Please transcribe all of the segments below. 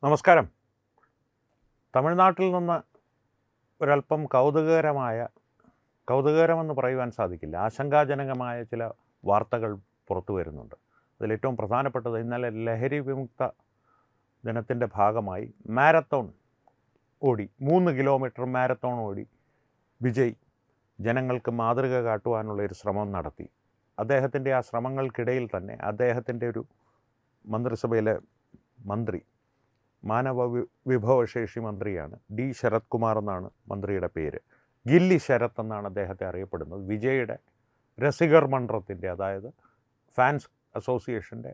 നമസ്കാരം. തമിഴ്നാട്ടിൽ നിന്ന് ഒരല്പം കൗതുകകരമെന്ന് പറയുവാൻ സാധിക്കില്ല, ആശങ്കാജനകമായ ചില വാർത്തകൾ പുറത്തു വരുന്നുണ്ട്. അതിലേറ്റവും പ്രധാനപ്പെട്ടത് ഇന്നലെ ലഹരി വിമുക്ത ദിനത്തിൻ്റെ ഭാഗമായി മാരത്തോൺ ഓടി, 3 കിലോമീറ്റർ മാരത്തോൺ ഓടി വിജയ് ജനങ്ങൾക്ക് മാതൃക കാട്ടുവാനുള്ളൊരു ശ്രമം നടത്തി. അദ്ദേഹത്തിൻ്റെ ആ ശ്രമങ്ങൾക്കിടയിൽ തന്നെ അദ്ദേഹത്തിൻ്റെ ഒരു മന്ത്രിസഭയിലെ മന്ത്രി, മാനവ വിഭവശേഷി മന്ത്രിയാണ്, ഡി ശരത് കുമാർ എന്നാണ് മന്ത്രിയുടെ പേര്. ഗില്ലി ശരത് എന്നാണ് അദ്ദേഹത്തെ അറിയപ്പെടുന്നത്. വിജയുടെ രസികർ മണ്ഡലത്തിൻ്റെ, അതായത് ഫാൻസ് അസോസിയേഷൻ്റെ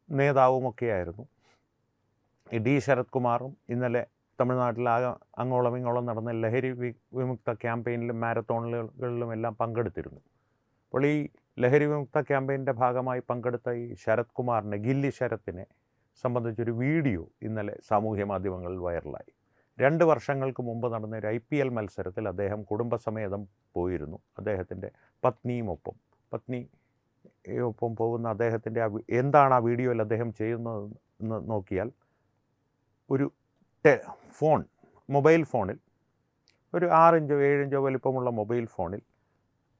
നേതാവുമൊക്കെയായിരുന്നു ഈ ഡി ശരത് കുമാറും. ഇന്നലെ തമിഴ്നാട്ടിൽ അങ്ങോളം ഇങ്ങോളം നടന്ന ലഹരി വിമുക്ത ക്യാമ്പയിനിലും മാരത്തോണുകളിലും എല്ലാം പങ്കെടുത്തിരുന്നു. അപ്പോൾ ഈ ലഹരി വിമുക്ത ക്യാമ്പയിൻ്റെ ഭാഗമായി പങ്കെടുത്ത ഈ ശരത് കുമാറിനെ, ഗില്ലി ശരത്തിനെ സംബന്ധിച്ചൊരു വീഡിയോ ഇന്നലെ സാമൂഹ്യ മാധ്യമങ്ങളിൽ വൈറലായി. 2 വർഷങ്ങൾക്ക് മുമ്പ് നടന്ന ഒരു IPL മത്സരത്തിൽ അദ്ദേഹം കുടുംബസമേതം പോയിരുന്നു. അദ്ദേഹത്തിൻ്റെ പത്നിയൊപ്പം പോകുന്ന അദ്ദേഹത്തിൻ്റെ എന്താണ് ആ വീഡിയോയിൽ അദ്ദേഹം ചെയ്യുന്നതെന്ന് നോക്കിയാൽ, ഒരു മൊബൈൽ ഫോണിൽ, ഒരു 6 ഇഞ്ചോ 7 ഇഞ്ചോ വലിപ്പമുള്ള മൊബൈൽ ഫോണിൽ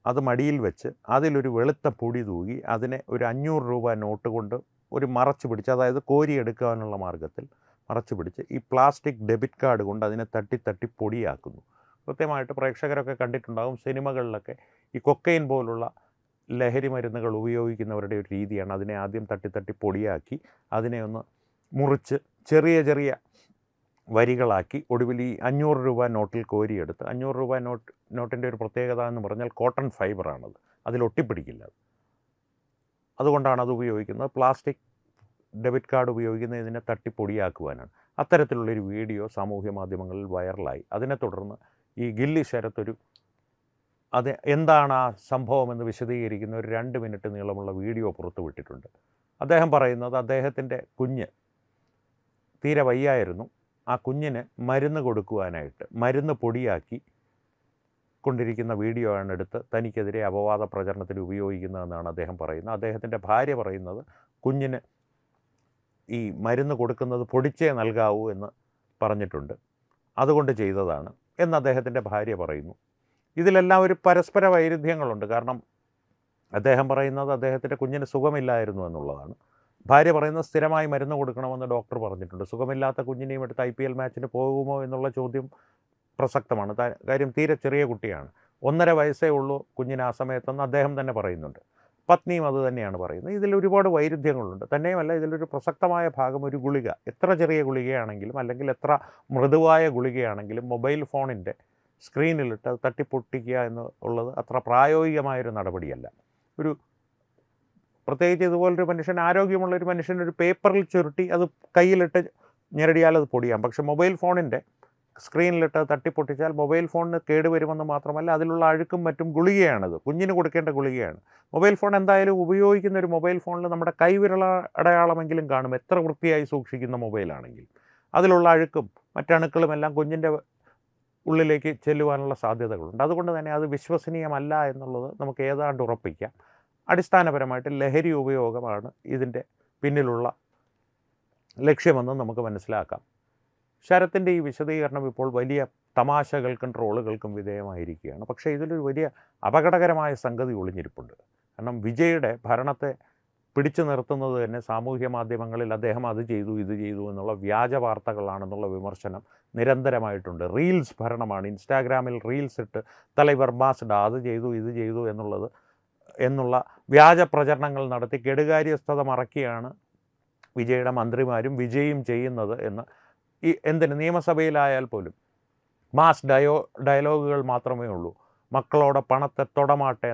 അത് മടിയിൽ വെച്ച് അതിലൊരു വെളുത്ത പൊടി തൂകി അതിനെ ഒരു 500 രൂപ നോട്ട് കൊണ്ട് ഒരു മറച്ചു പിടിച്ച്, അതായത് കോരിയെടുക്കാനുള്ള മാർഗത്തിൽ മറച്ചു പിടിച്ച് ഈ പ്ലാസ്റ്റിക് ഡെബിറ്റ് കാർഡ് കൊണ്ട് അതിനെ തട്ടി പൊടിയാക്കുന്നു. കൃത്യമായിട്ട് പ്രേക്ഷകരൊക്കെ കണ്ടിട്ടുണ്ടാകും, സിനിമകളിലൊക്കെ ഈ കൊക്കൈൻ പോലുള്ള ലഹരി മരുന്നുകൾ ഉപയോഗിക്കുന്നവരുടെ ഒരു രീതിയാണ്. അതിനെ ആദ്യം തട്ടി പൊടിയാക്കി അതിനെ ഒന്ന് മുറിച്ച് ചെറിയ വരികളാക്കി ഒടുവിൽ ഈ 500 രൂപ നോട്ടിൽ കോരിയെടുത്ത്, 500 രൂപ നോട്ടിൻ്റെ ഒരു പ്രത്യേകത എന്ന് പറഞ്ഞാൽ കോട്ടൺ ഫൈബറാണത്, അതിലൊട്ടിപ്പിടിക്കില്ല. അതുകൊണ്ടാണ് അത് ഉപയോഗിക്കുന്നത്. പ്ലാസ്റ്റിക് ഡെബിറ്റ് കാർഡ് ഉപയോഗിക്കുന്നത് ഇതിനെ തട്ടിപ്പൊടിയാക്കുവാനാണ്. അത്തരത്തിലുള്ളൊരു വീഡിയോ സാമൂഹ്യ മാധ്യമങ്ങളിൽ വൈറലായി. അതിനെ തുടർന്ന് ഈ ഗില്ലി ശരത്ത് അത് എന്താണ് ആ സംഭവമെന്ന് വിശദീകരിക്കുന്ന ഒരു 2 മിനിറ്റ് നീളമുള്ള വീഡിയോ പുറത്തുവിട്ടിട്ടുണ്ട്. അദ്ദേഹം പറയുന്നത്, അദ്ദേഹത്തിൻ്റെ കുഞ്ഞ് തീരെ വയ്യായിരുന്നു. ആ കുഞ്ഞിന് മരുന്ന് കൊടുക്കുവാനായിട്ട് മരുന്ന് പൊടിയാക്കി കൊണ്ടിരിക്കുന്ന വീഡിയോ ആണ് എടുത്ത് തനിക്കെതിരെ അപവാദ പ്രചരണത്തിന് ഉപയോഗിക്കുന്നതെന്നാണ് അദ്ദേഹം പറയുന്നത്. അദ്ദേഹത്തിൻ്റെ ഭാര്യ പറയുന്നത്, കുഞ്ഞിന് ഈ മരുന്ന് കൊടുക്കുന്നത് പൊടിച്ചേ നൽകാവൂ എന്ന് പറഞ്ഞിട്ടുണ്ട്, അതുകൊണ്ട് ചെയ്തതാണ് എന്ന് അദ്ദേഹത്തിൻ്റെ ഭാര്യ പറയുന്നു. ഇതിലെല്ലാം ഒരു പരസ്പര വൈരുദ്ധ്യങ്ങളുണ്ട്. കാരണം അദ്ദേഹം പറയുന്നത് അദ്ദേഹത്തിൻ്റെ കുഞ്ഞിന് സുഖമില്ലായിരുന്നു എന്നുള്ളതാണ്. ഭാര്യ പറയുന്നത് സ്ഥിരമായി മരുന്ന് കൊടുക്കണമെന്ന് ഡോക്ടർ പറഞ്ഞിട്ടുണ്ട്. സുഖമില്ലാത്ത കുഞ്ഞിനെയും എടുത്ത് IPL മാച്ചിന് പോകുമോ എന്നുള്ള ചോദ്യം പ്രസക്തമാണ്. കാര്യം തീരെ ചെറിയ കുട്ടിയാണ്, 1.5 വയസ്സേ ഉള്ളൂ കുഞ്ഞിന് ആ സമയത്തെന്ന് അദ്ദേഹം തന്നെ പറയുന്നുണ്ട്. പത്നിയും അത് തന്നെയാണ് പറയുന്നത്. ഇതിൽ ഒരുപാട് വൈരുദ്ധ്യങ്ങളുണ്ട്. തന്നെയുമല്ല, ഇതിലൊരു പ്രസക്തമായ ഭാഗം ഒരു ഗുളിക, എത്ര ചെറിയ ഗുളികയാണെങ്കിലും അല്ലെങ്കിൽ എത്ര മൃദുവായ ഗുളികയാണെങ്കിലും മൊബൈൽ ഫോണിൻ്റെ സ്ക്രീനിലിട്ട് അത് തട്ടിപ്പൊട്ടിക്കുക എന്നുള്ളത് അത്ര പ്രായോഗികമായൊരു നടപടിയല്ല. പ്രത്യേകിച്ച് ഇതുപോലൊരു മനുഷ്യൻ, ആരോഗ്യമുള്ളൊരു മനുഷ്യൻ, ഒരു പേപ്പറിൽ ചുരുട്ടി അത് കയ്യിലിട്ട് ഞെരടിയാൽ അത് പൊടിയാം. പക്ഷേ മൊബൈൽ ഫോണിൻ്റെ സ്ക്രീനിലിട്ട് തട്ടിപ്പൊട്ടിച്ചാൽ മൊബൈൽ ഫോണിന് കേടുവരുമെന്ന് മാത്രമല്ല, അതിലുള്ള അഴുക്കും മറ്റും ഗുളികയാണത്, കുഞ്ഞിന് കൊടുക്കേണ്ട ഗുളികയാണ്. മൊബൈൽ ഫോൺ എന്തായാലും ഉപയോഗിക്കുന്ന ഒരു മൊബൈൽ ഫോണിൽ നമ്മുടെ കൈവിരൽ അടയാളമെങ്കിലും കാണും, എത്ര വൃത്തിയായി സൂക്ഷിക്കുന്ന മൊബൈലാണെങ്കിൽ. അതിലുള്ള അഴുക്കും മറ്റണുക്കളും എല്ലാം കുഞ്ഞിൻ്റെ ഉള്ളിലേക്ക് ചെല്ലുവാനുള്ള സാധ്യതകളുണ്ട്. അതുകൊണ്ട് തന്നെ അത് വിശ്വസനീയമല്ല എന്നുള്ളത് നമുക്ക് ഏതാണ്ട് ഉറപ്പിക്കാം. അടിസ്ഥാനപരമായിട്ട് ലഹരി ഉപയോഗമാണ് ഇതിൻ്റെ പിന്നിലുള്ള ലക്ഷ്യമെന്ന് നമുക്ക് മനസ്സിലാക്കാം. ശരത്തിൻ്റെ ഈ വിശദീകരണം ഇപ്പോൾ വലിയ തമാശകൾക്കും ട്രോളുകൾക്കും വിധേയമായിരിക്കുകയാണ്. പക്ഷേ ഇതിലൊരു വലിയ അപകടകരമായ സംഗതി ഒളിഞ്ഞിരിപ്പുണ്ട്. കാരണം വിജയുടെ ഭരണത്തെ പിടിച്ചു നിർത്തുന്നത് തന്നെ സാമൂഹ്യ മാധ്യമങ്ങളിൽ അദ്ദേഹം അത് ചെയ്തു ഇത് ചെയ്തു എന്നുള്ള വ്യാജ വാർത്തകളാണെന്നുള്ള വിമർശനം നിരന്തരമായിട്ടുണ്ട്. റീൽസ് ഭരണമാണ്, ഇൻസ്റ്റാഗ്രാമിൽ റീൽസ് ഇട്ട് തലൈവർ മാസ്ഡ അത് ചെയ്തു ഇത് ചെയ്തു എന്നുള്ള വ്യാജ പ്രചരണങ്ങൾ നടത്തി കെടുകാര്യസ്ഥത മറക്കിയാണ് വിജയുടെ മന്ത്രിമാരും വിജയും ചെയ്യുന്നത് എന്ന്. എന്തിന് നിയമസഭയിലായാൽ പോലും മാസ് ഡയലോഗുകൾ മാത്രമേ ഉള്ളൂ. മക്കളോടെ പണത്തെ തൊടമാട്ടെ,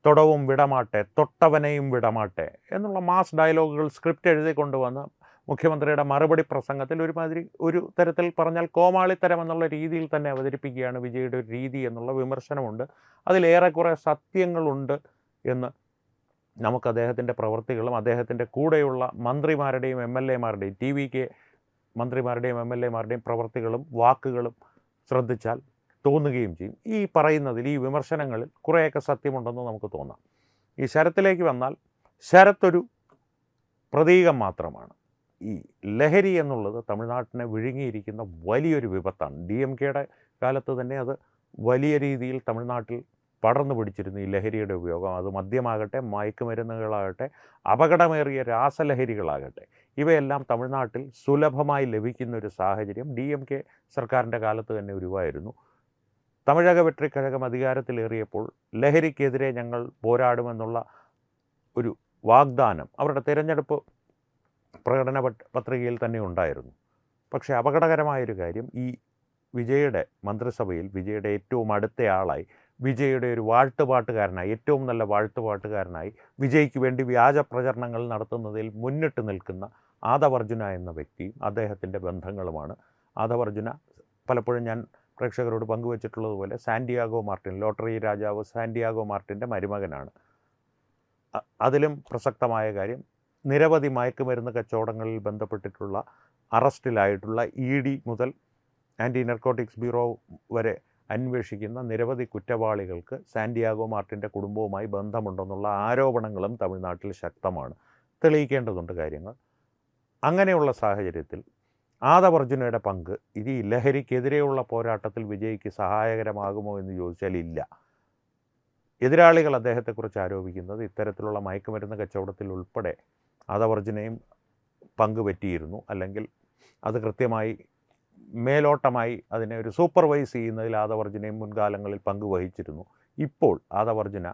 തൊടവും വിടമാട്ടെ, തൊട്ടവനെയും വിടമാട്ടെ എന്നുള്ള മാസ് ഡയലോഗുകൾ സ്ക്രിപ്റ്റ് എഴുതി കൊണ്ടുവന്ന് മുഖ്യമന്ത്രിയുടെ മറുപടി പ്രസംഗത്തിൽ ഒരു തരത്തിൽ പറഞ്ഞാൽ കോമാളിത്തരം എന്നുള്ള രീതിയിൽ തന്നെ അവതരിപ്പിക്കുകയാണ് വിജയുടെ ഒരു രീതി എന്നുള്ള വിമർശനമുണ്ട്. അതിലേറെക്കുറെ സത്യങ്ങളുണ്ട് എന്ന് നമുക്ക് അദ്ദേഹത്തിൻ്റെ പ്രവൃത്തികളും അദ്ദേഹത്തിൻ്റെ കൂടെയുള്ള മന്ത്രിമാരുടെയും MLA-മാരുടെയും TVK മന്ത്രിമാരുടെയും MLA-മാരുടെയും പ്രവൃത്തികളും വാക്കുകളും ശ്രദ്ധിച്ചാൽ തോന്നുകയും ചെയ്യും. ഈ പറയുന്നതിൽ, ഈ വിമർശനങ്ങളിൽ കുറേയൊക്കെ സത്യമുണ്ടെന്ന് നമുക്ക് തോന്നാം. ഈ ശരത്തിലേക്ക് വന്നാൽ, ശരത്തൊരു പ്രതീകം മാത്രമാണ്. ഈ ലഹരി എന്നുള്ളത് തമിഴ്നാട്ടിനെ വിഴുങ്ങിയിരിക്കുന്ന വലിയൊരു വിപത്താണ്. DMKയുടെ കാലത്ത് തന്നെ അത് വലിയ രീതിയിൽ തമിഴ്നാട്ടിൽ പടർന്നു പിടിച്ചിരുന്നു ഈ ലഹരിയുടെ ഉപയോഗം. അത് മദ്യമാകട്ടെ, മയക്കുമരുന്നുകളാകട്ടെ, അപകടമേറിയ രാസലഹരികളാകട്ടെ, ഇവയെല്ലാം തമിഴ്നാട്ടിൽ സുലഭമായി ലഭിക്കുന്ന ഒരു സാഹചര്യം DMK സർക്കാരിൻ്റെ കാലത്ത് തന്നെ ഉരുവായിരുന്നു. തമിഴക വെട്രിക്കഴകം അധികാരത്തിലേറിയപ്പോൾ ലഹരിക്കെതിരെ ഞങ്ങൾ പോരാടുമെന്നുള്ള ഒരു വാഗ്ദാനം അവരുടെ തിരഞ്ഞെടുപ്പ് പ്രകടന പത്രികയിൽ തന്നെ ഉണ്ടായിരുന്നു. പക്ഷേ അപകടകരമായൊരു കാര്യം, ഈ വിജയുടെ മന്ത്രിസഭയിൽ വിജയുടെ ഏറ്റവും അടുത്തയാളായി, വിജയുടെ ഒരു വാഴ്ത്തുപാട്ടുകാരനായി, ഏറ്റവും നല്ല വാഴ്ത്തുപാട്ടുകാരനായി വിജയ്ക്ക് വേണ്ടി വ്യാജ പ്രചരണങ്ങൾ നടത്തുന്നതിൽ മുന്നിട്ട് നിൽക്കുന്ന ആദവ് അർജുന എന്ന വ്യക്തിയും അദ്ദേഹത്തിൻ്റെ ബന്ധങ്ങളുമാണ്. ആദവ് അർജുന പലപ്പോഴും ഞാൻ പ്രേക്ഷകരോട് പങ്കുവച്ചിട്ടുള്ളതുപോലെ സാന്റിയാഗോ മാർട്ടിൻ, ലോട്ടറി രാജാവ് സാന്റിയാഗോ മാർട്ടിൻ്റെ മരുമകനാണ്. അതിലും പ്രസക്തമായ കാര്യം, നിരവധി മയക്കുമരുന്ന് കച്ചവടങ്ങളിൽ ബന്ധപ്പെട്ടിട്ടുള്ള അറസ്റ്റിലായിട്ടുള്ള ED മുതൽ ആൻറ്റി നർക്കോട്ടിക്സ് ബ്യൂറോ വരെ അന്വേഷിക്കുന്ന നിരവധി കുറ്റവാളികൾക്ക് സാന്റിയാഗോ മാർട്ടിൻ്റെ കുടുംബവുമായി ബന്ധമുണ്ടെന്നുള്ള ആരോപണങ്ങളും തമിഴ്നാട്ടിൽ ശക്തമാണ്. തെളിയിക്കേണ്ടതുണ്ട് കാര്യങ്ങൾ. അങ്ങനെയുള്ള സാഹചര്യത്തിൽ ആദവ് അർജുനയുടെ പങ്ക് ഈ ലഹരിക്കെതിരെയുള്ള പോരാട്ടത്തിൽ വിജയ്ക്ക് സഹായകരമാകുമോ എന്ന് ചോദിച്ചാൽ ഇല്ല. എതിരാളികൾ അദ്ദേഹത്തെക്കുറിച്ച് ആരോപിക്കുന്നത് ഇത്തരത്തിലുള്ള മയക്കുമരുന്ന് കച്ചവടത്തിൽ ഉൾപ്പെടെ ആദവ് അർജുനയും പങ്കുപറ്റിയിരുന്നു, അല്ലെങ്കിൽ അത് കൃത്യമായി മേലോട്ടമായി അതിനെ ഒരു സൂപ്പർവൈസ് ചെയ്യുന്നതിൽ ആദവ് അർജുനയും മുൻകാലങ്ങളിൽ പങ്കുവഹിച്ചിരുന്നു. ഇപ്പോൾ ആദവ് അർജുന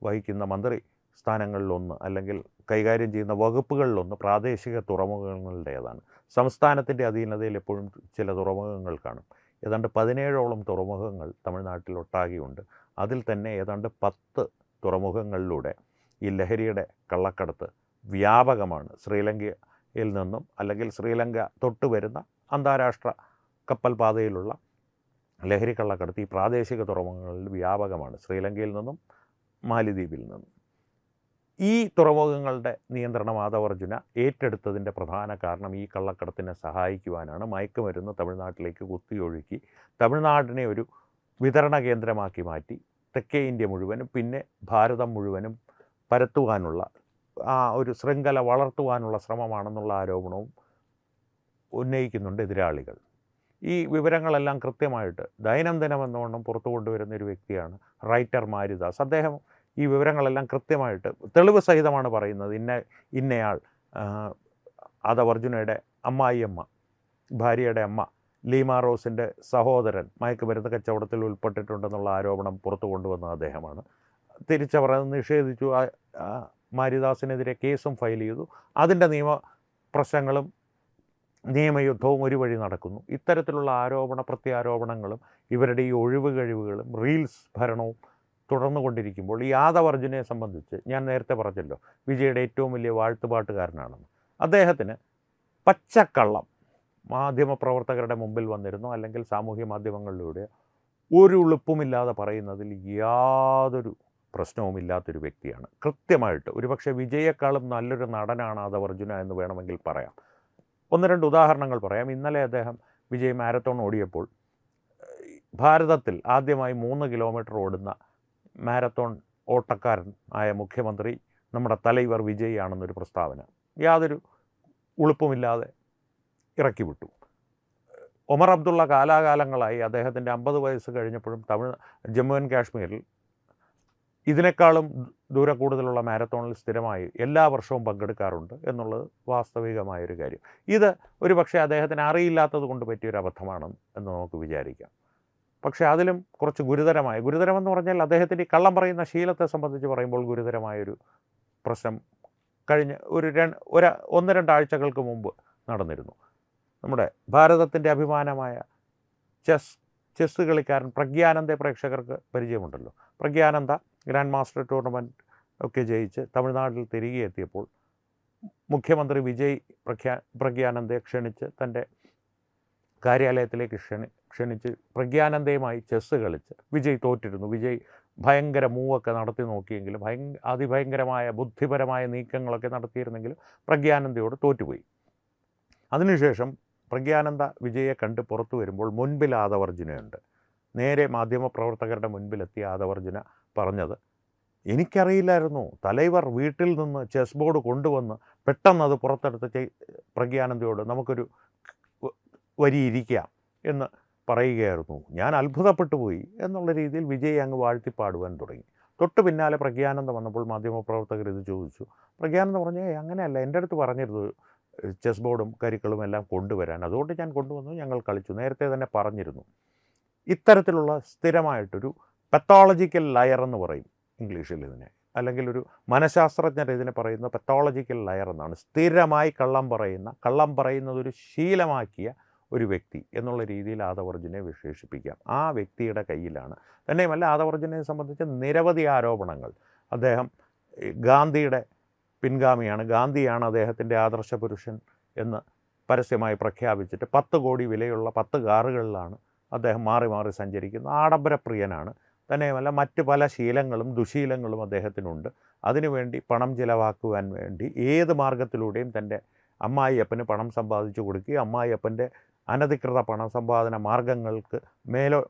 വഹിക്കുന്ന മന്ത്രി സ്ഥാനങ്ങളിലൊന്ന് അല്ലെങ്കിൽ കൈകാര്യം ചെയ്യുന്ന വകുപ്പുകളിലൊന്ന് പ്രാദേശിക തുറമുഖങ്ങളുടേതാണ്. സംസ്ഥാനത്തിൻ്റെ അധീനതയിൽ എപ്പോഴും ചില തുറമുഖങ്ങൾ കാണും. ഏതാണ്ട് 17ഓളം തുറമുഖങ്ങൾ തമിഴ്നാട്ടിലൊട്ടാകെയുണ്ട്. അതിൽ തന്നെ ഏതാണ്ട് 10 തുറമുഖങ്ങളിലൂടെ ഈ ലഹരിയുടെ കള്ളക്കടത്ത് വ്യാപകമാണ്. ശ്രീലങ്കയിൽ നിന്നും അല്ലെങ്കിൽ ശ്രീലങ്ക തൊട്ട് വരുന്ന അന്താരാഷ്ട്ര കപ്പൽ പാതയിലുള്ള ലഹരി കള്ളക്കടത്ത് ഈ പ്രാദേശിക തുറമുഖങ്ങളിൽ വ്യാപകമാണ്. ശ്രീലങ്കയിൽ നിന്നും മാലിദ്വീപിൽ നിന്നും. ഈ തുറമുഖങ്ങളുടെ നിയന്ത്രണം ആദവ് അർജുന ഏറ്റെടുത്തതിൻ്റെ പ്രധാന കാരണം ഈ കള്ളക്കടത്തിനെ സഹായിക്കുവാനാണ്. മയക്കുമരുന്ന് തമിഴ്നാട്ടിലേക്ക് കുത്തിയൊഴുക്കി തമിഴ്നാടിനെ ഒരു വിതരണ കേന്ദ്രമാക്കി മാറ്റി തെക്കേ ഇന്ത്യ മുഴുവനും പിന്നെ ഭാരതം മുഴുവനും പരത്തുവാനുള്ള ആ ഒരു ശൃംഖല വളർത്തുവാനുള്ള ശ്രമമാണെന്നുള്ള ആരോപണവും ഉന്നയിക്കുന്നുണ്ട് എതിരാളികൾ. ഈ വിവരങ്ങളെല്ലാം കൃത്യമായിട്ട് ദൈനംദിനമെന്നോണം പുറത്തു കൊണ്ടുവരുന്ന ഒരു വ്യക്തിയാണ് റൈറ്റർ മാരിദാസ്. അദ്ദേഹം ഈ വിവരങ്ങളെല്ലാം കൃത്യമായിട്ട് തെളിവ് സഹിതമാണ് പറയുന്നത്. ഇന്നയാൾ ആദവ് അർജുനയുടെ അമ്മായിയമ്മ, ഭാര്യയുടെ അമ്മ ലീമ റോസിൻ്റെ സഹോദരൻ മയക്കുമരുന്ന് കച്ചവടത്തിൽ ഉൾപ്പെട്ടിട്ടുണ്ടെന്നുള്ള ആരോപണം പുറത്തു കൊണ്ടുവന്ന അദ്ദേഹമാണ്. തിരിച്ചവർ നിഷേധിച്ചു. മാരിദാസിനെതിരെ കേസും ഫയൽ ചെയ്തു. അതിൻ്റെ നിയമ പ്രശ്നങ്ങളും നിയമയുദ്ധവും ഒരു വഴി നടക്കുന്നു. ഇത്തരത്തിലുള്ള പ്രത്യാരോപണങ്ങളും ഇവരുടെ ഈ ഒഴിവ് കഴിവുകളും റീൽസ് ഭരണവും തുടർന്നുകൊണ്ടിരിക്കുമ്പോൾ ഈ ആദവ് അർജുനയെ സംബന്ധിച്ച് ഞാൻ നേരത്തെ പറഞ്ഞല്ലോ, വിജയുടെ ഏറ്റവും വലിയ വാഴ്ത്തുപാട്ടുകാരനാണെന്ന്. അദ്ദേഹത്തിന് പച്ചക്കള്ളം മാധ്യമപ്രവർത്തകരുടെ മുമ്പിൽ വന്നിരുന്നു, അല്ലെങ്കിൽ സാമൂഹ്യ മാധ്യമങ്ങളിലൂടെ ഒരു ഉളുപ്പുമില്ലാതെ പറയുന്നതിൽ യാതൊരു പ്രശ്നവുമില്ലാത്തൊരു വ്യക്തിയാണ്. കൃത്യമായിട്ട് ഒരുപക്ഷെ വിജയേക്കാളും നല്ലൊരു നടനാണ് ആദവ് അർജുന എന്ന് വേണമെങ്കിൽ പറയാം. 1-2 ഉദാഹരണങ്ങൾ പറയാം. ഇന്നലെ അദ്ദേഹം വിജയ് മാരത്തോൺ ഓടിയപ്പോൾ ഭാരതത്തിൽ ആദ്യമായി 3 കിലോമീറ്റർ ഓടുന്ന മാരത്തോൺ ഓട്ടക്കാരൻ ആയ മുഖ്യമന്ത്രി നമ്മുടെ തലൈവർ വിജയ് ആണെന്നൊരു പ്രസ്താവന യാതൊരു ഉളുപ്പുമില്ലാതെ ഇറക്കി വിട്ടു. ഒമർ അബ്ദുള്ള കാലാകാലങ്ങളായി അദ്ദേഹത്തിൻ്റെ 50 വയസ്സ് കഴിഞ്ഞപ്പോഴും ജമ്മു ആൻഡ് കാശ്മീരിൽ ഇതിനേക്കാളും ദൂരെ കൂടുതലുള്ള മാരത്തോണിൽ സ്ഥിരമായി എല്ലാ വർഷവും പങ്കെടുക്കാറുണ്ട് എന്നുള്ളത് വാസ്തവികമായൊരു കാര്യം. ഇത് ഒരു പക്ഷേ അദ്ദേഹത്തിന് അറിയില്ലാത്തത് കൊണ്ട് പറ്റിയൊരു അബദ്ധമാണ് എന്ന് നമുക്ക് വിചാരിക്കാം. പക്ഷേ അതിലും കുറച്ച് ഗുരുതരമെന്ന് പറഞ്ഞാൽ അദ്ദേഹത്തിൻ്റെ കള്ളം പറയുന്ന ശീലത്തെ സംബന്ധിച്ച് പറയുമ്പോൾ ഗുരുതരമായൊരു പ്രശ്നം കഴിഞ്ഞ 1-2 ആഴ്ചകൾക്ക് മുമ്പ് നടന്നിരുന്നു. നമ്മുടെ ഭാരതത്തിൻ്റെ അഭിമാനമായ ചെസ് കളിക്കാരൻ പ്രഗ്യാനന്ദയെ പ്രേക്ഷകർക്ക് പരിചയമുണ്ടല്ലോ. പ്രഗ്യാനന്ദ ഗ്രാൻഡ് മാസ്റ്റർ ടൂർണമെൻറ്റ് ഒക്കെ ജയിച്ച് തമിഴ്നാട്ടിൽ തിരികെ എത്തിയപ്പോൾ മുഖ്യമന്ത്രി വിജയ് പ്രഗ്യാനന്ദയെ ക്ഷണിച്ച് തൻ്റെ കാര്യാലയത്തിലേക്ക് ക്ഷണിച്ച് പ്രഗ്യാനന്ദയുമായി ചെസ്സ് കളിച്ച് വിജയ് തോറ്റിരുന്നു. വിജയ് ഭയങ്കര മൂവൊക്കെ നടത്തി നോക്കിയെങ്കിലും അതിഭയങ്കരമായ ബുദ്ധിപരമായ നീക്കങ്ങളൊക്കെ നടത്തിയിരുന്നെങ്കിലും പ്രഗ്യാനന്ദയോട് തോറ്റുപോയി. അതിനുശേഷം പ്രഗ്യാനന്ദ വിജയെ കണ്ട് പുറത്തു വരുമ്പോൾ മുൻപിൽ ആദവ് അർജുനയുണ്ട്. നേരെ മാധ്യമപ്രവർത്തകരുടെ മുൻപിലെത്തിയ ആദവ് അർജുന പറഞ്ഞത്, എനിക്കറിയില്ലായിരുന്നു. തലൈവർ വീട്ടിൽ നിന്ന് ചെസ് ബോർഡ് കൊണ്ടുവന്ന് പെട്ടെന്ന് അത് പുറത്തെടുത്ത് പ്രഗ്യാനന്ദയോട് നമുക്കൊരു വരി ഇരിക്കാം എന്ന് പറയുകയായിരുന്നു. ഞാൻ അത്ഭുതപ്പെട്ടു പോയി എന്നുള്ള രീതിയിൽ വിജയ് അങ്ങ് വാഴ്ത്തിപ്പാടുവാൻ തുടങ്ങി. തൊട്ട് പിന്നാലെ പ്രഗ്യാനന്ദ വന്നപ്പോൾ മാധ്യമപ്രവർത്തകർ ഇത് ചോദിച്ചു. പ്രഗ്യാനന്ദ പറഞ്ഞു, അങ്ങനെയല്ല, എൻ്റെ അടുത്ത് പറഞ്ഞിരുന്നു ചെസ് ബോർഡും കരുക്കളും എല്ലാം കൊണ്ടുവരാൻ, അതുകൊണ്ട് ഞാൻ കൊണ്ടുവന്നു, ഞങ്ങൾ കളിച്ചു, നേരത്തെ തന്നെ പറഞ്ഞിരുന്നു. ഇത്തരത്തിലുള്ള സ്ഥിരമായിട്ടൊരു പത്തോളജിക്കൽ ലയർ എന്ന് പറയും ഇംഗ്ലീഷിൽ ഇതിനെ, അല്ലെങ്കിൽ ഒരു മനഃശാസ്ത്രജ്ഞർ ഇതിനെ പറയുന്ന പത്തോളജിക്കൽ ലയർ എന്നാണ്. സ്ഥിരമായി കള്ളം പറയുന്നത് ഒരു ശീലമാക്കിയ ഒരു വ്യക്തി എന്നുള്ള രീതിയിൽ ആദവർജുനെ വിശേഷിപ്പിക്കാം. ആ വ്യക്തിയുടെ കയ്യിലാണ്. തന്നെയുമല്ല, ആദവർജുനെ സംബന്ധിച്ച് നിരവധി ആരോപണങ്ങൾ. അദ്ദേഹം ഗാന്ധിയുടെ പിൻഗാമിയാണ്, ഗാന്ധിയാണ് അദ്ദേഹത്തിൻ്റെ ആദർശ പുരുഷൻ എന്ന് പരസ്യമായി പ്രഖ്യാപിച്ചിട്ട് 10 കോടി വിലയുള്ള 10 കാറുകളിലാണ് അദ്ദേഹം മാറി മാറി സഞ്ചരിക്കുന്ന ആഡംബരപ്രിയനാണ്. തന്നെയുമല്ല, മറ്റ് പല ശീലങ്ങളും ദുശീലങ്ങളും അദ്ദേഹത്തിനുണ്ട്. അതിനുവേണ്ടി പണം ചിലവാക്കുവാൻ വേണ്ടി ഏത് മാർഗത്തിലൂടെയും തൻ്റെ അമ്മായിയപ്പന് പണം സമ്പാദിച്ചു കൊടുക്കുകയും അമ്മായിയപ്പൻ്റെ അനധികൃത പണസമ്പാദന മാർഗങ്ങൾക്ക്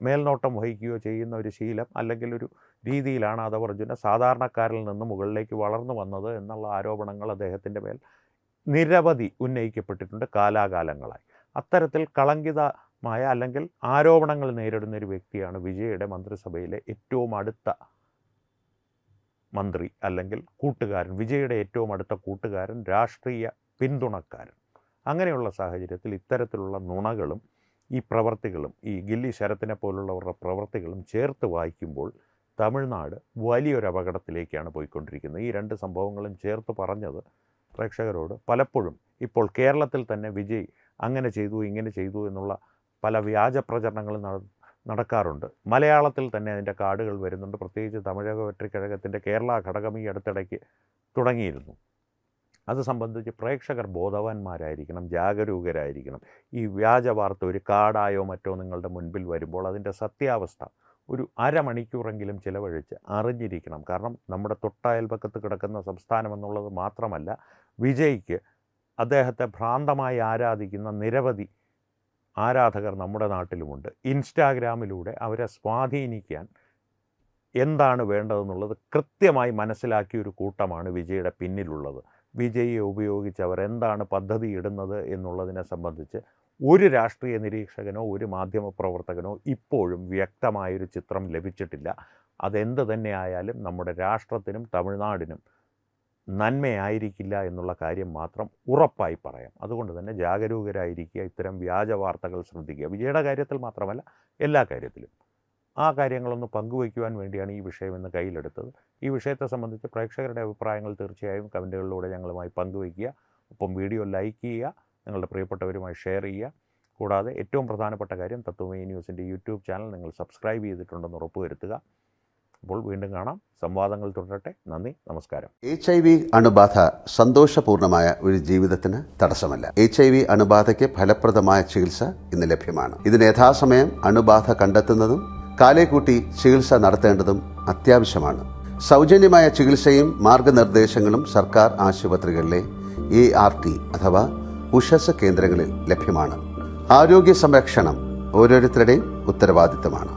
മേൽനോട്ടം വഹിക്കുകയോ ചെയ്യുന്ന ഒരു ശീലം അല്ലെങ്കിൽ ഒരു രീതിയിലാണ് ആദവർജുന സാധാരണക്കാരിൽ നിന്ന് മുകളിലേക്ക് വളർന്നു വന്നത് എന്നുള്ള ആരോപണങ്ങൾ അദ്ദേഹത്തിൻ്റെ മേൽ നിരവധി ഉന്നയിക്കപ്പെട്ടിട്ടുണ്ട് കാലാകാലങ്ങളായി. അത്തരത്തിൽ കളങ്കിതമായ അല്ലെങ്കിൽ ആരോപണങ്ങൾ നേരിടുന്ന ഒരു വ്യക്തിയാണ് വിജയുടെ മന്ത്രിസഭയിലെ ഏറ്റവും അടുത്ത മന്ത്രി അല്ലെങ്കിൽ കൂട്ടുകാരൻ, വിജയുടെ ഏറ്റവും അടുത്ത കൂട്ടുകാരൻ, രാഷ്ട്രീയ പിന്തുണക്കാരൻ. അങ്ങനെയുള്ള സാഹചര്യത്തിൽ ഇത്തരത്തിലുള്ള നുണകളും ഈ പ്രവർത്തികളും, ഈ ഗില്ലി ശരത്തിനെ പോലുള്ളവരുടെ പ്രവർത്തികളും ചേർത്ത് വായിക്കുമ്പോൾ തമിഴ്നാട് വലിയൊരു അപകടത്തിലേക്കാണ് പോയിക്കൊണ്ടിരിക്കുന്നത്. ഈ 2 സംഭവങ്ങളും ചേർത്ത് പറഞ്ഞത് പ്രേക്ഷകരോട് പലപ്പോഴും ഇപ്പോൾ കേരളത്തിൽ തന്നെ വിജയ് അങ്ങനെ ചെയ്തു ഇങ്ങനെ ചെയ്തു എന്നുള്ള പല വ്യാജ പ്രചരണങ്ങളും നടക്കാറുണ്ട്. മലയാളത്തിൽ തന്നെ അതിൻ്റെ കാർഡുകൾ വരുന്നുണ്ട്. പ്രത്യേകിച്ച് തമിഴക വെട്രിക്കഴകത്തിൻ്റെ കേരള ഘടകം ഈ അടുത്തിടയ്ക്ക് തുടങ്ങിയിരുന്നു. അത് സംബന്ധിച്ച് പ്രേക്ഷകർ ബോധവാന്മാരായിരിക്കണം, ജാഗരൂകരായിരിക്കണം. ഈ വ്യാജ വാർത്ത ഒരു കാർഡായോ മറ്റോ നിങ്ങളുടെ മുൻപിൽ വരുമ്പോൾ അതിൻ്റെ സത്യാവസ്ഥ ഒരു അരമണിക്കൂറെങ്കിലും ചിലവഴിച്ച് അറിഞ്ഞിരിക്കണം. കാരണം നമ്മുടെ തൊട്ടയൽപക്കത്ത് കിടക്കുന്ന സംസ്ഥാനം എന്നുള്ളത് മാത്രമല്ല, വിജയ്ക്ക് അദ്ദേഹത്തെ ഭ്രാന്തമായി ആരാധിക്കുന്ന നിരവധി ആരാധകർ നമ്മുടെ നാട്ടിലുമുണ്ട്. ഇൻസ്റ്റാഗ്രാമിലൂടെ അവരെ സ്വാധീനിക്കാൻ എന്താണ് വേണ്ടതെന്നുള്ളത് കൃത്യമായി മനസ്സിലാക്കിയ ഒരു കൂട്ടമാണ് വിജയുടെ പിന്നിലുള്ളത്. വിജയിയെ ഉപയോഗിച്ച് അവർ എന്താണ് പദ്ധതി ഇടുന്നത് എന്നുള്ളതിനെ സംബന്ധിച്ച് ഒരു രാഷ്ട്രീയ നിരീക്ഷകനോ ഒരു മാധ്യമപ്രവർത്തകനോ ഇപ്പോഴും വ്യക്തമായൊരു ചിത്രം ലഭിച്ചിട്ടില്ല. അതെന്ത് തന്നെയായാലും നമ്മുടെ രാഷ്ട്രത്തിനും തമിഴ്നാടിനും നന്മയായിരിക്കില്ല എന്നുള്ള കാര്യം മാത്രം ഉറപ്പായി പറയാം. അതുകൊണ്ട് തന്നെ ജാഗരൂകരായിരിക്കുക, ഇത്തരം വ്യാജ വാർത്തകൾ ശ്രദ്ധിക്കുക. വിജയുടെ കാര്യത്തിൽ മാത്രമല്ല, എല്ലാ കാര്യത്തിലും. ആ കാര്യങ്ങളൊന്ന് പങ്കുവയ്ക്കുവാൻ വേണ്ടിയാണ് ഈ വിഷയം ഇന്ന് കയ്യിലെടുത്തത്. ഈ വിഷയത്തെ സംബന്ധിച്ച് പ്രേക്ഷകരുടെ അഭിപ്രായങ്ങൾ തീർച്ചയായും കമൻറ്റുകളിലൂടെ ഞങ്ങളുമായി പങ്കുവയ്ക്കുക. ഒപ്പം വീഡിയോ ലൈക്ക് ചെയ്യുക, നിങ്ങളുടെ പ്രിയപ്പെട്ടവരുമായി ഷെയർ ചെയ്യുക. കൂടാതെ ഏറ്റവും പ്രധാനപ്പെട്ട കാര്യം, തത്വമയി ന്യൂസിൻ്റെ യൂട്യൂബ് ചാനൽ നിങ്ങൾ സബ്സ്ക്രൈബ് ചെയ്തിട്ടുണ്ടെന്ന് ഉറപ്പുവരുത്തുക. അപ്പോൾ വീണ്ടും കാണാം. സംവാദങ്ങൾ തുടരട്ടെ. നന്ദി, നമസ്കാരം. HIV അണുബാധ സന്തോഷപൂർണമായ ഒരു ജീവിതത്തിന് തടസ്സമല്ല. HIV അണുബാധയ്ക്ക് ഫലപ്രദമായ ചികിത്സ ഇന്ന് ലഭ്യമാണ്. ഇതിന് യഥാസമയം അണുബാധ കണ്ടെത്തുന്നതും കാലേക്കൂട്ടി ചികിത്സ നടത്തേണ്ടതും അത്യാവശ്യമാണ്. സൗജന്യമായ ചികിത്സയും മാർഗനിർദ്ദേശങ്ങളും സർക്കാർ ആശുപത്രികളിലെ ART അഥവാ ഉഷസ് കേന്ദ്രങ്ങളിൽ ലഭ്യമാണ്. ആരോഗ്യ സംരക്ഷണം ഓരോരുത്തരുടെയും ഉത്തരവാദിത്തമാണ്.